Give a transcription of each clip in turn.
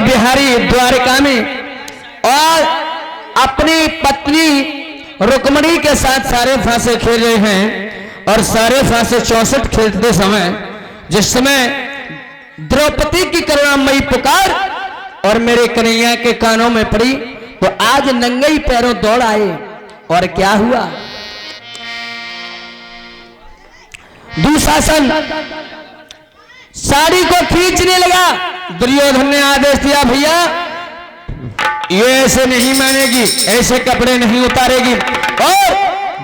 बिहारी द्वारका में और अपनी पत्नी रुक्मणी के साथ सारे फांसे खेल रहे हैं। और सारे फांसे 64 खेलते समय जिस समय द्रौपदी की करुणामयी पुकार और मेरे कन्हैया के कानों में पड़ी तो आज नंगे पैरों दौड़ आए। और क्या हुआ, दुशासन साड़ी को खींचने लगा। दुर्योधन ने आदेश दिया, भैया ये ऐसे नहीं मानेगी, ऐसे कपड़े नहीं उतारेगी, और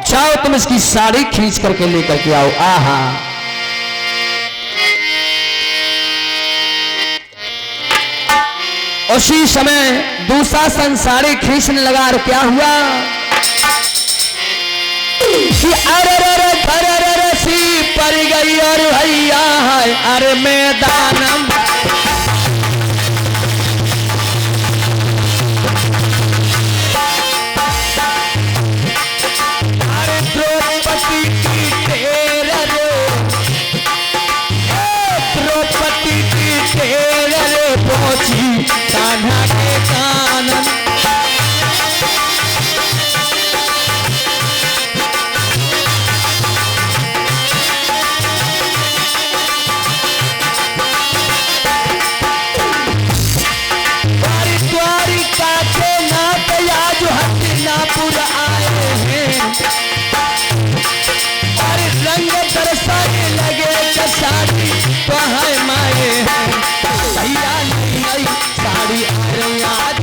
जाओ तुम इसकी साड़ी खींच करके लेकर के आओ। आहा, उसी समय दुशासन साड़ी खींचने लगा। और क्या हुआ कि अरे सी पर गई और भैया है अरे मैदानम। अरे द्रौपदी की टेर रे, द्रौपदी की टेर रे पहुंची कान्हा के कानन। और रंग बरसाने लगे साड़ी तो है माए हैं भैया नहीं आई साड़ी आ रही आज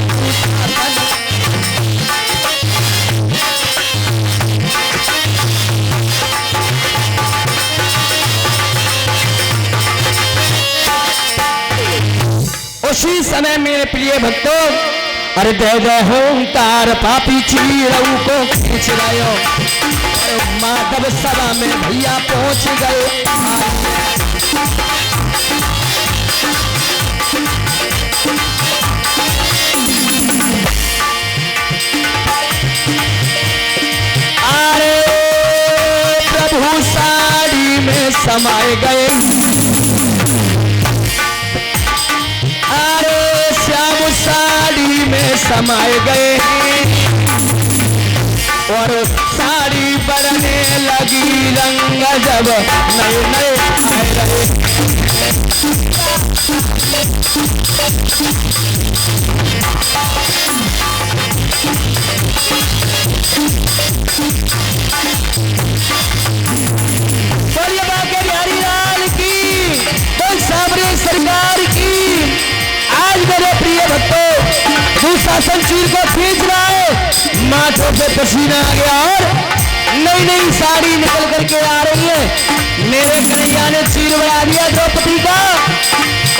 उसी समय मेरे प्रिय भक्तों अरे दे दे होंकार पापी चीरऊ को खींच रहे माधव सभा में भैया पहुंच गए। अरे प्रभु साड़ी में समाये गए, अरे श्याम साड़ी में समाये गए और साड़ी बढ़ने लगी रंग जब नए नए आए रहे। बोलिए बाके बिहारी लाल की, बोल सामने सरकार की। आज मेरे प्रिय भक्तों दुशासन चीर को खींच रहा है, माथों से पसीना आ गया और नई नई साड़ी निकल करके आ रही है। मेरे कन्हैया ने चीर बढ़ा दिया द्रौपदी का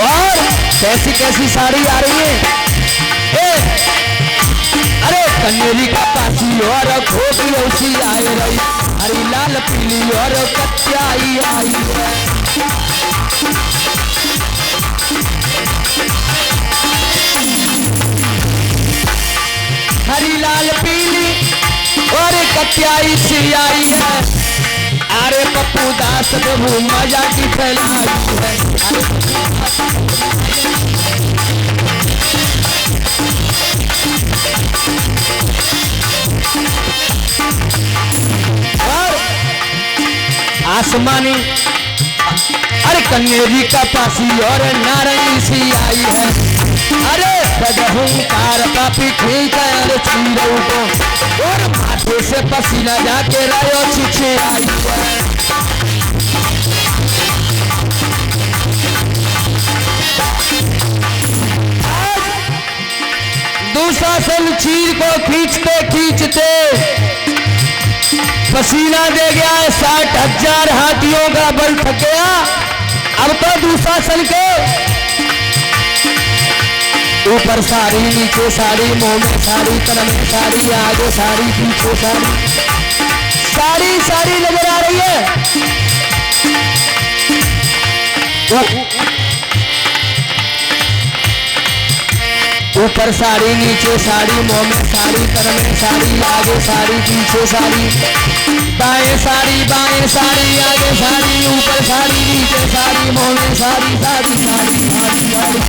और कैसी कैसी साड़ी आ रही है। अरे कन्हैया का पासी और खोपी उसी आए रही, हरी लाल पीली और कत्याई आई है। हरी लाल पीली और कत्याई सी आई है। अरे पप्पू दास प्रभु मजा की फैलाई है। और आसमानी अरे कन्हैया का पासी और नारंगी सी आई है। अरे बदहंकार पापी खींचा चीरों को और माथे से पसीना जाके रायो छीछे आई है। दुशासन चीर को खींचते खींचते पसीना दे गया है। 60,000 हाथियों का बल थक गया। अब तो दुशासन के ऊपर साड़ी नीचे साड़ी मुंह में साड़ी तन में साड़ी आगे साड़ी पीछे साड़ी, साड़ी साड़ी नजर आ रही है। ऊपर साड़ी नीचे साड़ी मुंह में साड़ी तन में साड़ी आगे साड़ी पीछे साड़ी, दाएं साड़ी बाएं साड़ी आगे साड़ी ऊपर साड़ी नीचे साड़ी मुंह में साड़ी साड़ी साड़ी साड़ी साड़ी।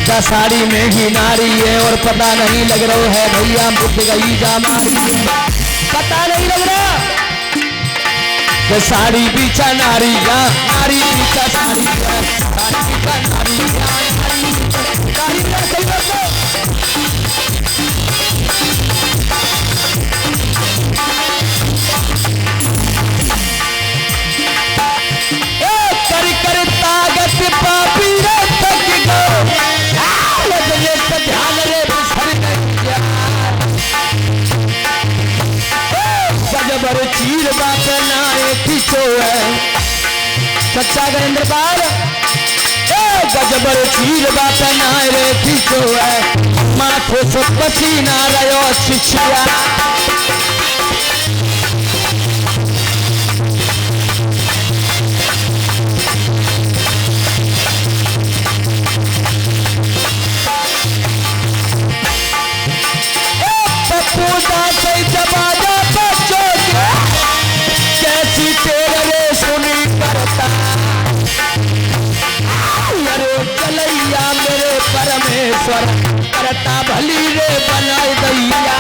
साड़ी में ही नारी है और पता नहीं लग रहा है भैया मुझ गई जा मारी है। पता नहीं लग रहा कि साड़ी पीछा नारी या नारी पीछा साड़ी है, साड़ी पीछा नारी या नारी पीछा सही बात है। कर कर ताकत पापी रे थक गो ध्यान रे बिसर गया गजबर चीर बाप नाए खींचो है सच्चा गजेंद्र पाल गजबर चीर बाप नाए रे खींचो है माथे से पसीना रहो छिछिया कैसी तेरे सुनी करता अरे चलैया मेरे परमेश्वर करता भली रे बनाई दैया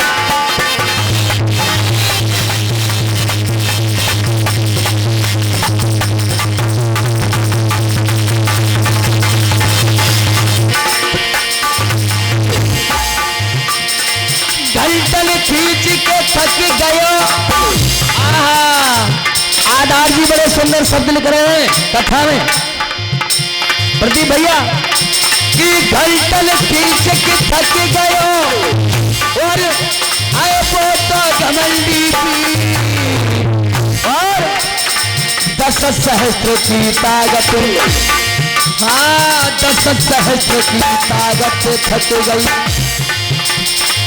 घंटन खींच के थक गयो। आधार जी बड़े सुंदर शब्द लिख रहे हैं कथा में प्रदीप भैया कि घंटन खींच के थक गयो और आए पोता घमंडी और 10 सहस्त्र की ताकत 10 सहस्त्र की ताकत थक गई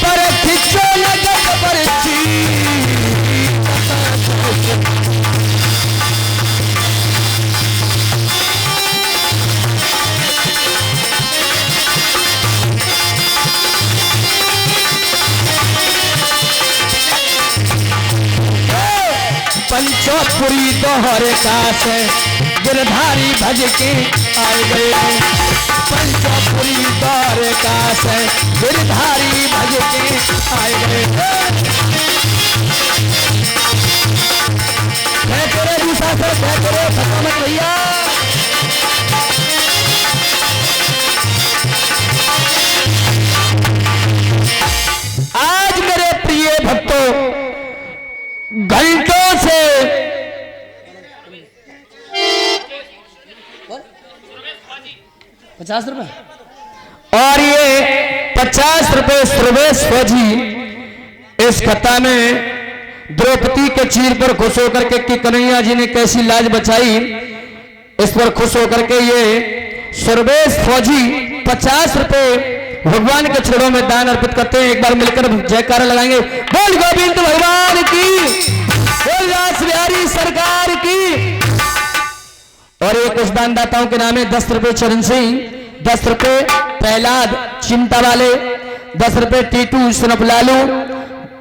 पर खिंचो लगत पर पंचोपुरी दोहरे काश गिरधारी भज के आए गए पंचोपुरी दोहरे काश गिरधारी भज के आए गए करो दूसरा से करो सकामत भैया आज मेरे प्रिय भक्तों घंटों से 50 रुपए और ये 50 रुपए सुरवेश फौजी इस कथा में द्रौपदी के चीर पर खुश होकर के कि कन्हैया जी ने कैसी लाज बचाई इस पर खुश होकर के ये सुरवेश फौजी 50 रुपए भगवान के चरणों में दान अर्पित करते हैं। एक बार मिलकर जयकारा लगाएंगे बोल गोविंद भगवान की बोल रास बिहारी सरकार की। और एक उस दानदाताओं के नाम है 10 रुपए चरण सिंह 10 रुपए प्रहलाद चिंता वाले 10 रुपए टीटू सुनप लालू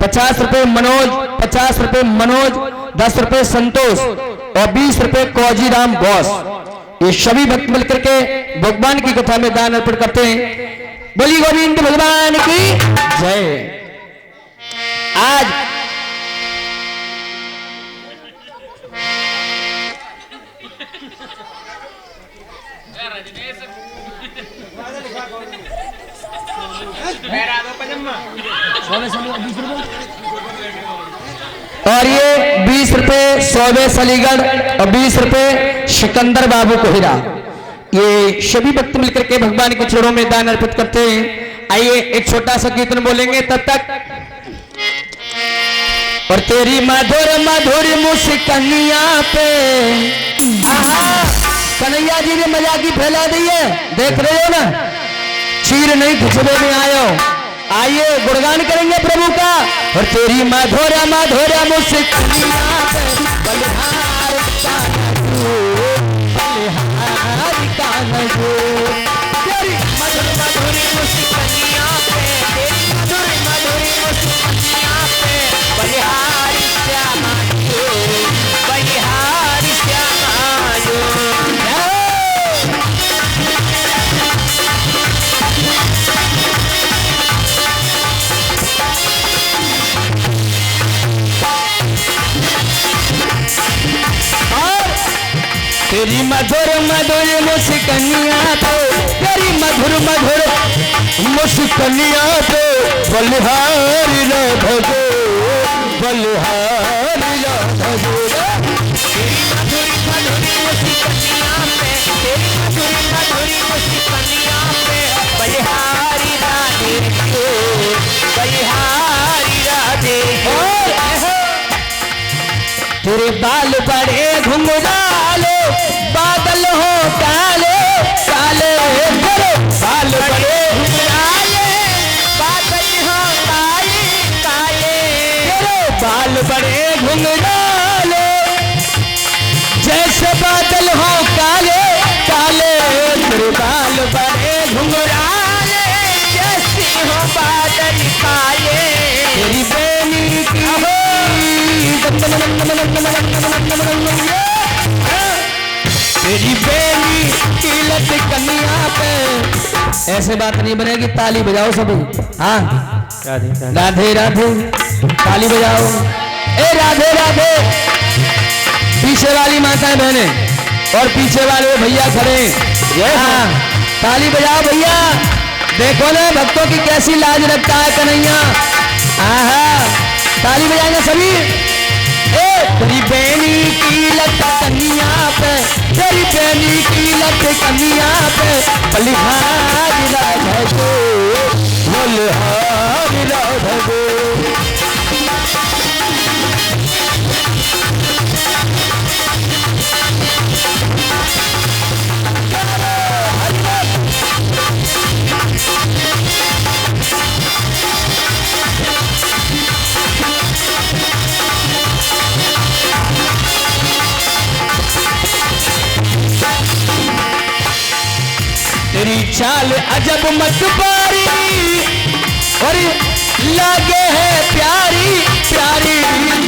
50 रुपए मनोज 50 रुपए मनोज 10 रुपए संतोष और 20 रुपए कौजीराम बॉस। ये सभी भक्त मिलकर के भगवान की कथा में दान अर्पित करते हैं। बोली गोविंद भगवान की जय। आज और ये 20 रुपए सोवेश अलीगढ़ और 20 रुपए सिकंदर बाबू कोहिरा। ये सभी भक्त मिलकर के भगवान के चरणों में दान अर्पित करते हैं। आइए एक छोटा सा कीर्तन बोलेंगे तब तक। और तेरी मधुर मधुर मुस्कानिया पे कन्हैया जी ने मजाकी फैला दी है देख रहे हो ना चीर नहीं खिचड़े में आयो। आइए गुणगान करेंगे प्रभु का। और तेरी मधुर मधुर मुस्कानिया पे बलिहार तेरी मधुर मधुर मुस्कानिया पे तेरी मधुर मधुर मुस्कानिया पे बलिहारी श्यामा जो बलिहारी श्यामा जो मधुर मुस्कनिया पे, तेरी मधुर मधुर मुस्कनिया पे बलिहारी राधा गो, बलिहारी राधा गो। तेरी मधुरी मधुरी मुस्कनिया पे, तेरी मधुरी मधुरी मुस्कनिया पे बलिहारी राधे को, बलिहारी राधे को। तेरे बाल बड़े घुंघराले, बादल हो काले काले, तेरे बाल बड़े घुंघराले, बादल हो काले काले, तेरे बाल बड़े घुंघराले, जैसे बादल हो काले काले, तेरे बाल बड़े घुंघराले, जैसे हो बादल काले। तेरी बेनी की तेरी बेनी की लटकनिया पे। ऐसे बात नहीं बनेगी, ताली बजाओ सभी। हाँ राधे राधे, ताली बजाओ। ए राधे राधे। पीछे वाली माताएं बहने और पीछे वाले भैया खड़े, हाँ ताली बजाओ भैया। देखो ना भक्तों की कैसी लाज रखता है कन्हैया। हाँ ताली बजाएंगे सभी। तेरी बेनी की लटकनिया पे, तेरी बेनी की लटकनिया पे बलिहारी राधा गो, बलिहारी राधा गो। तेरी चाल अजब मतबारी और लागे है प्यारी प्यारी,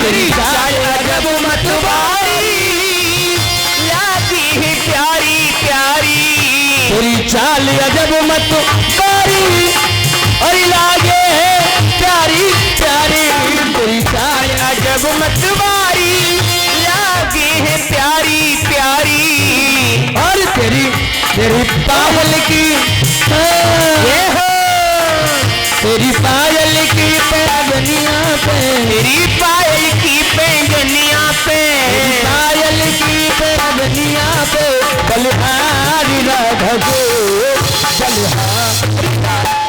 तेरी चाल अजब मतबारी लागी है प्यारी प्यारी, तेरी चाल अजब मतबारी और लागे है प्यारी प्यारी, तेरी चाल अजब मतवारी लागी है प्यारी प्यारी। और तेरी तेरी पायल की ये हो, तेरी पायल की पैंजनिया पे, तेरी पायल की पैंजनिया पे, पायल की पैंजनिया पे बलिहारी राधा गो, बलिहारी राधा।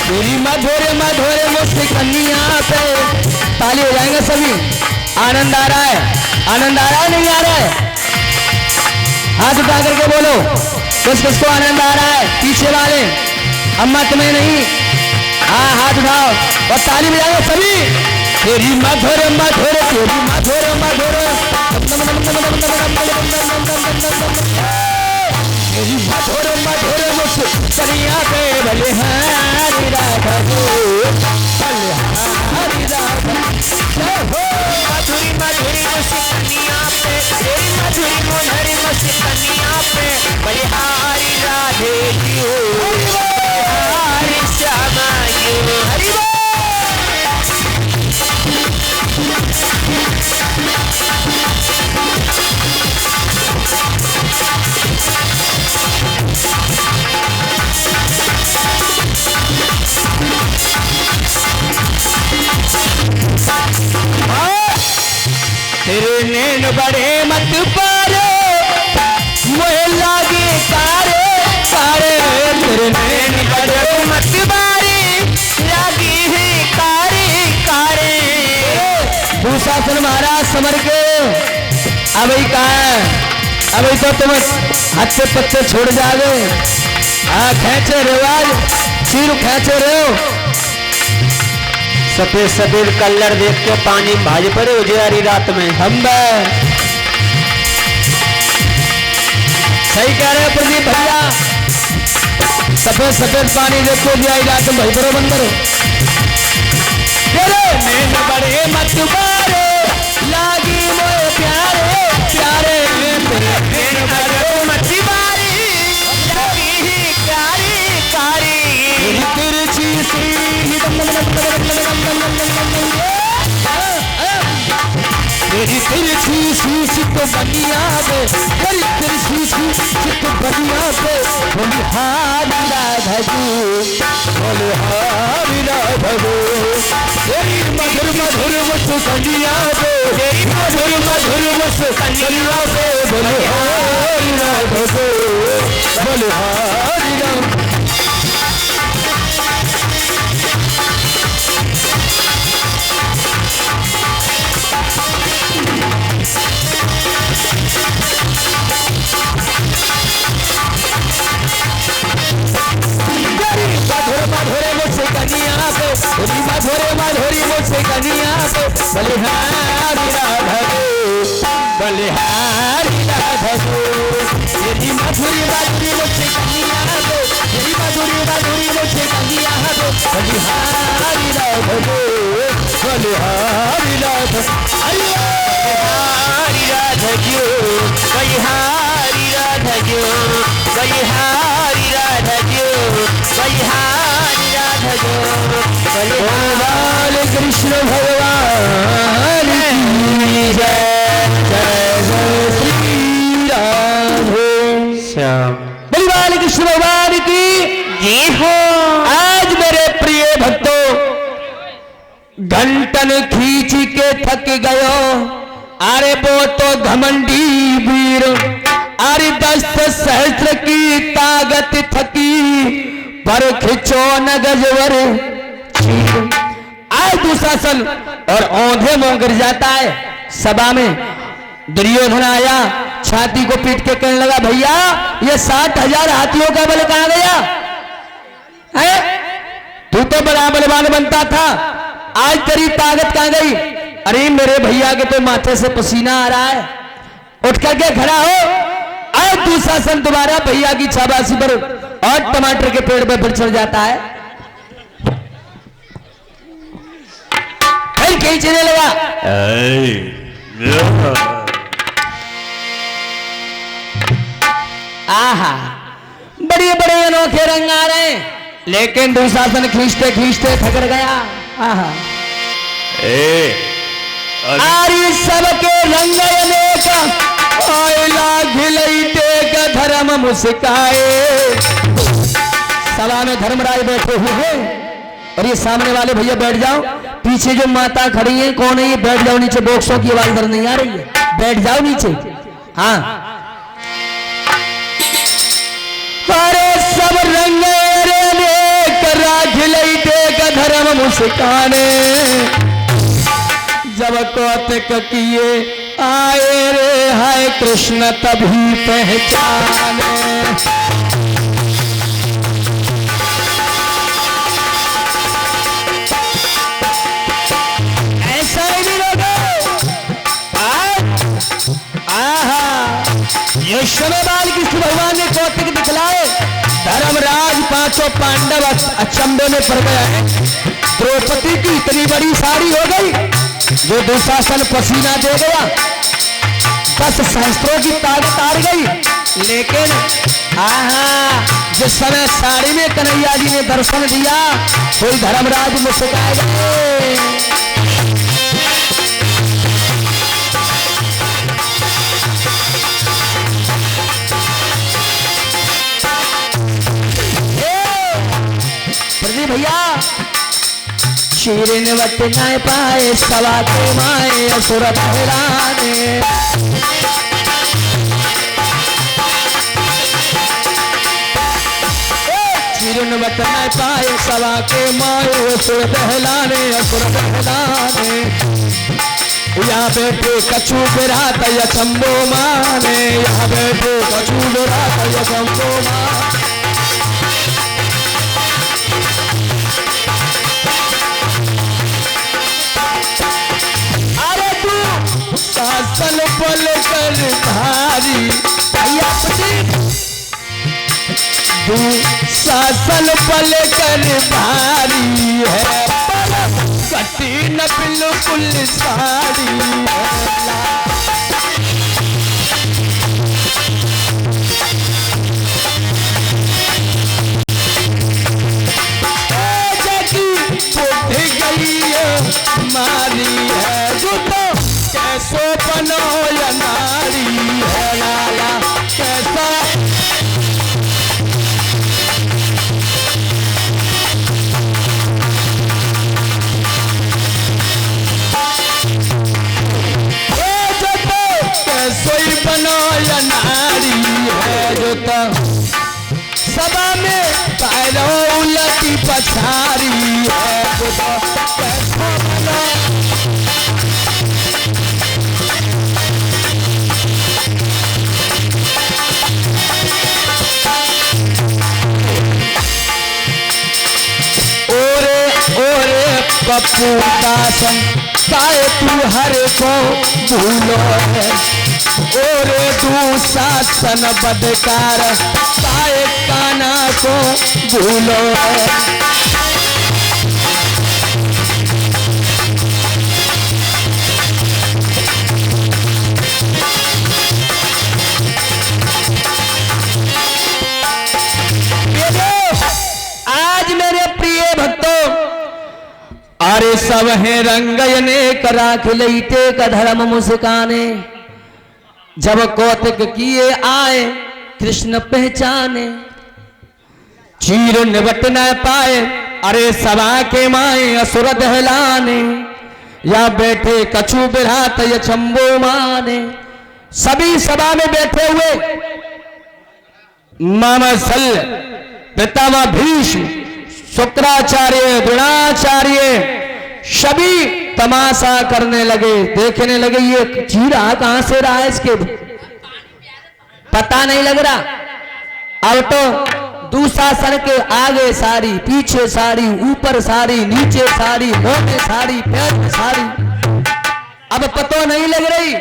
तेरी मधुर मधुर मुस्कनिया पे, ताली हो जाएंगे सभी। आनंद आ रहा है, आनंद आ रहा है नहीं आ रहा है? हाथ उठा करके बोलो किस किस को आनंद आ रहा है। पीछे वाले अम्मा तुम्हें नहीं, हाँ हाथ उठाओ और ताली बजाएंगे सभी। तेरी मधुर मधुर, तेरी मधुर मधुर, तेरी मधुर मधुर मुस्कनिया पे बलिहारी राधा गो, बलिहारी राधा। मधुरी मधुरी मुस्कनिया पे, तेरी मधुरी मधुरी मुस्कनिया पे बलिहारी राधे की हो, बलिहारी श्यामा की हो। हरि बोल। तेरे नैन बड़े मत पारे, मोहे लागे कारे कारे, तेरे नैन बड़े मत बारे लागी है कारे कारे। भूषासन महाराज समर के अभी कहा है, अभी तो तुम हत्ते पत्ते छोड़ जाओगे। हाँ खेचे रहे आज, सिर खेचे रहे हो। सफेद सफेद कलर देख के पानी भाज पड़े उजियारी रात में। हम सही कह रहे हो प्रदीप भैया, सफेद सफेद पानी देखो उजियारी रात में भाई बरो बंदर। तेरे नैन बड़े मत मारे लागी मोए प्यारे प्यारे तेरे नैन बड़े मत मारी लगी कारी कारी तेरी तिरछी सी तेरी तिरछी सी सित बनिया पे तेरी तिरछी सी सित बनिया पे बोली हारी राधा जी बोले हारी राधा जी तेरी मधुर मधुर मुस्कानिया पे तेरी मधुर मधुर मुस्कानिया पे बोले हारी राधा जी बोले हारी राधा मधुर मधुरे मुझसे कनिया पे मधुरे मधुरी मुझसे कनिया पे बलिहारी राधा बलिहारी राधा तेरी मधुरी मधुरी मुझसे कनिया पे तेरी मधुरी मधुरी मुझसे कनिया पे बलिहारी राधा बलिहारी राधा हरी राधा जो बलिहारी राधा जो बलिहारी राधा जो बलिहारी राधा जो बाल कृष्ण भगवान की जय जय जय श्री राधे श्याम बलि बाल कृष्ण भगवान की जी हो आज मेरे प्रिय भक्तों घंटन खींच के थक गयो अरे वो तो घमंडी वीर अरे दस्त सहस्त्र की ताकत थकी पर खिंचो न गजवर आज दुशासन और औंधे मुंह गिर जाता है सभा में दुर्योधन आया छाती को पीट के कहने लगा भैया ये 60,000 हाथियों का बल कहां गया है तू तो बड़ा बलवान बनता था आज तेरी ताकत कहां गई अरे मेरे भैया के तो माथे से पसीना आ रहा है उठ करके खड़ा हो आज दुशासन तुम्हारा भैया की शाबाशी पर और टमाटर के पेड़ पे फिर चढ़ जाता है फिर खींचने लगा आहा बड़े बड़े अनोखे रंग आ रहे हैं लेकिन दुशासन खींचते खींचते थक गया आहा आरी सबके रंग अनेक आयला घिलैते का धर्म मुस्काए सभा में धर्मराज बैठे हुए हैं और ये सामने वाले भैया बैठ जाओ पीछे जो माता खड़ी है कौन है ये बैठ जाओ नीचे बॉक्सों की आवाज इधर नहीं आ रही है बैठ जाओ नीचे हाँ अरे सब रंग धर्म मुस्काने जब कौतिक किए आए रे हाय कृष्ण तभी पहचाने ऐसा ही नहीं लोगों ये समय बाल कृष्ण भगवान ने कौतिक दिखलाए धर्मराज पांचों पांडव अचंभे में पड़ गया है द्रौपदी की इतनी बड़ी साड़ी हो गई जो दुशासन पसीना दे गया 10 सहस्त्रों की ताकत हार गई लेकिन जिस समय साड़ी में कन्हैया जी ने दर्शन दिया कोई धर्मराज मुस्कुराए गए भैया शीरिन वट न पाए सवा के माए असुर बहलाने शीरिन वट न पाए सवा के माए असुर बहलाने यहाँ बैठे कछू बिरात या शंभो माने यहाँ बैठे कछू बिरात या शंभो माने शासन बल कर भारी शासन बल कर भारी है कटी न बिल्कुल साड़ी मारी है जो तो कैसो बनो या नारी है लाला कैसा जो तो कैसो ही बनो या नारी है जो तो सभा में पैरों उलटी पछारी है जो तो कैसो बनो पप्पू दासन काहे तू हर को भूलो है और दुशासन बदकार काहे काना को भूलो है आज मेरे प्रिय भक्तों अरे सब है रंगयने करा खिलते का धर्म मुस्काने जब कौतिक किए आए कृष्ण पहचाने चीर निबट न पाए अरे सभा के माए असुर दहलाने या बैठे कछु बिरात ये चंबो माने सभी सभा में बैठे हुए मामा सल पितामह भीष्म शुक्राचार्य द्रोणाचार्य सभी तमाशा करने लगे देखने लगे ये चीरा कहां से रहा है इसके पता नहीं लग रहा अब तो दुशासन के आगे साड़ी पीछे साड़ी ऊपर साड़ी नीचे साड़ी मुंह में साड़ी पैर में साड़ी अब पता नहीं लग रही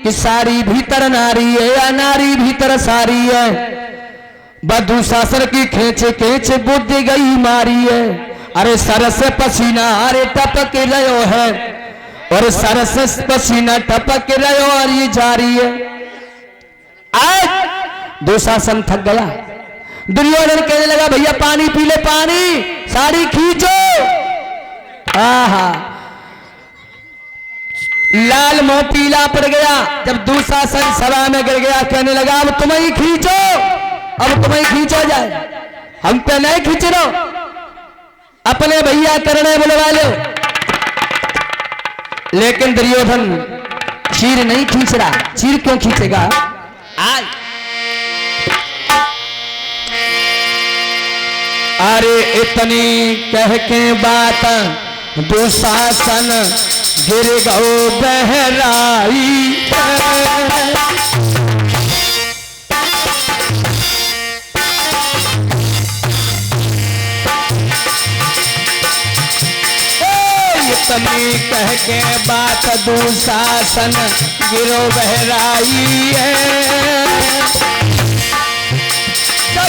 कि साड़ी भीतर नारी है या नारी भीतर साड़ी है बधु शासन की खेचे खेचे बुद्धि गई मारी है अरे सर से पसीना अरे टपक रहो है और सर से पसीना टपक रहो और ये जारी है आज दुशासन थक गया दुर्योधन कहने लगा भैया पानी पी ले पानी साड़ी खींचो आहा लाल मुंह पीला पड़ गया जब दुशासन सभा में गिर गया कहने लगा अब तुम ही खींचो अब तुम्हें खींचा जाए हम पे नहीं खींच रहो अपने भैया करने बुलवा लो लेकिन दुर्योधन चीर नहीं खींच रहा चीर क्यों खींचेगा आज अरे इतनी कह के बात दुशासन गिर गो बहराई इतनी कह के बात दुशासन गिरो बहराई है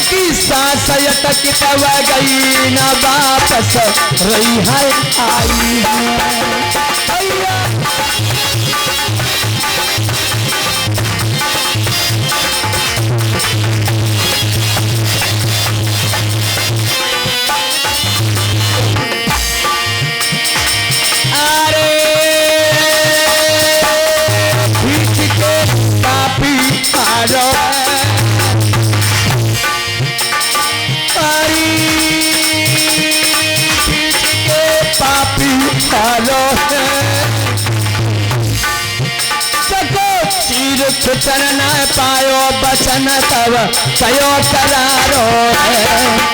की सासयत की तब गई न वापस रही है आई है चुचन न पायो बचन तब कयो करारो है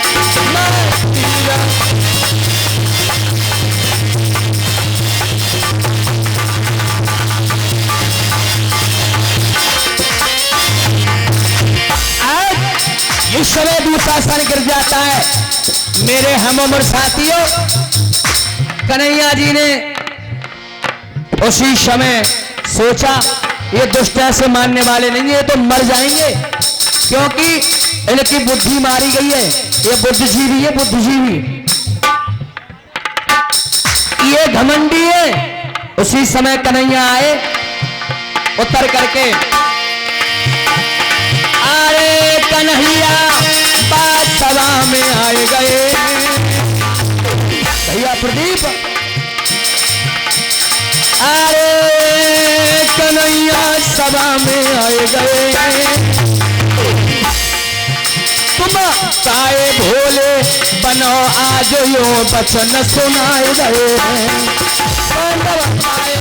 आज इस समय दुशासन गिर जाता है मेरे हम उम्र साथियों कन्हैया जी ने उसी समय सोचा ये दुष्ट ऐसे मानने वाले नहीं है तो मर जाएंगे क्योंकि इनकी बुद्धि मारी गई है ये बुद्धिजीवी है बुद्धिजीवी ये घमंडी है। उसी समय कन्हैया आए उतर करके, अरे कन्हैया बात सभा में आए गए। भैया प्रदीप, अरे कन्हैया सभा में आए गए। तुम ताए भोले बनो आज यो वचन सुनाए गए। पांडव आए,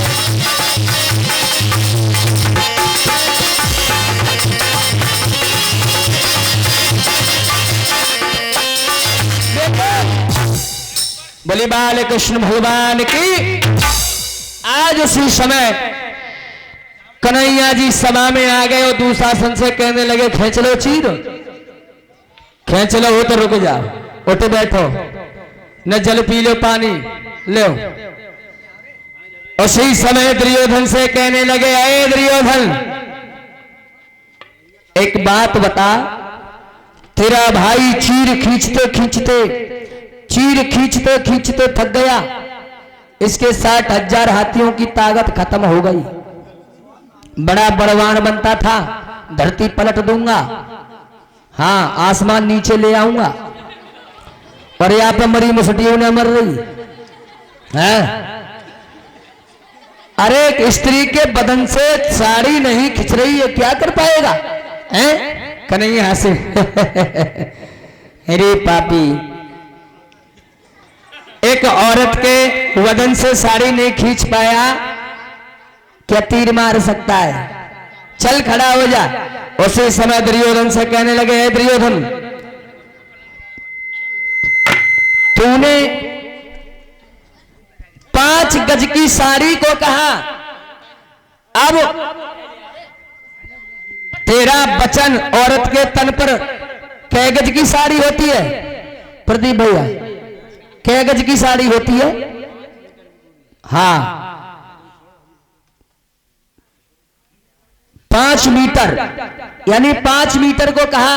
बोली बाल कृष्ण भगवान की। आज उसी समय कन्हैया जी सभा में आ गए और दुशासन से कहने लगे, खींच लो चीर, खींच लो, हो तो रुक जाओ, उठ बैठो, न जल पी लो, पानी लो। उसी समय दुर्योधन से कहने लगे, अरे दुर्योधन एक बात बता, तेरा भाई चीर खींचते खींचते थक गया, इसके 60,000 हाथियों की ताकत खत्म हो गई। बड़ा बलवान बनता था, धरती पलट दूंगा, हाँ आसमान नीचे ले आऊंगा, और यहाँ पे मरी मुसटियों ने मर रही है। अरे एक स्त्री के बदन से साड़ी नहीं खिंच रही है, क्या कर पाएगा? हैं? कन्हैया से अरे पापी, एक औरत के वदन से साड़ी नहीं खींच पाया, क्या तीर मार सकता है? चल खड़ा हो जा। उसी समय दुर्योधन से कहने लगे, हे दुर्योधन, तूने 5 गज की साड़ी को कहा, अब तेरा वचन औरत के तन पर कै गज की साड़ी होती है? प्रदीप भैया, कै गज की साड़ी होती है? हाँ 5 मीटर, यानी 5 मीटर को कहा